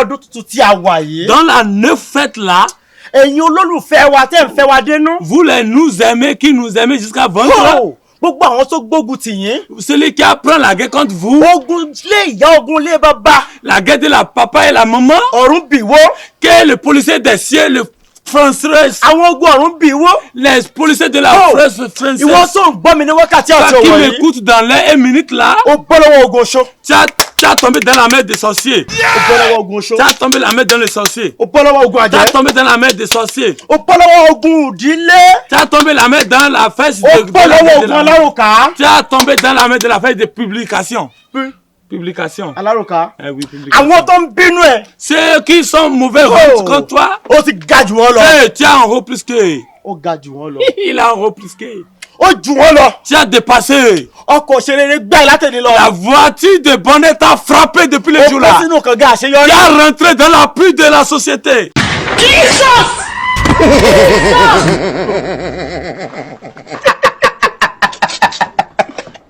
ọdún tuntun tí a wà yìí. Dans la neuve fête là. Ẹ̀yin olólùfẹ́ wa tẹ́ ń fẹ́ wa dénú. Vous les nous aimez qui nous aimez jusqu'à 20 ans. Gbogbo àwọn tó gbógun tì yín. Celui qui apprend la guerre contre vous. Ogun lé ìyá ogun lé bàbá. La guerre de la papa et la maman. Ọ̀run bìwó. Que le policier des cieux, le français. Àwọn ogun ọ̀run bìwó. Les policiers de la France française. Ìwọ tó ń gbọ́ mi ní wákàtí àti Qui ọ̀wọ̀ yìí. m'écoute dans les 1 minute là. Ó bọ́ lọ́wọ́ ogun oṣó. Tu as tombé dans la mer des sorciers. Ó bọ́ lọ́wọ́ ogun oṣó. Tu as tombé dans la mer des sorciers. Ó bọ́ lọ́wọ́ ogun Tu as àjẹ́. tombé dans la mer des sorciers. Ó bọ́ lọ́wọ́ ogun ìdílé. Tu as tombé la mer dans la fesse Ó bọ́ lọ́wọ́ ogun alárùká. Tu as tombé dans la mer de la fesse de publication. Publication. Alárùká. Eh oui, publication. Àwọn tó ń bínú ẹ̀. Ceux qui sont mauvais contre toi. Ó ti ga jù wọ́n lọ. Eh, tu as un rôle plus que. Ó ga jù wọ́n lọ. Il a un rôle plus que. Ó jù wọ́n lọ. Tu as dépassé. Ọkọ̀ òṣèré gbà látẹ̀lé lọ. La voiture de bonnet t'a frappé depuis le jour Ó là. bọ́ sínú kànga àṣeyọrí. Tu as rentré dans la pluie de la société. Jesus!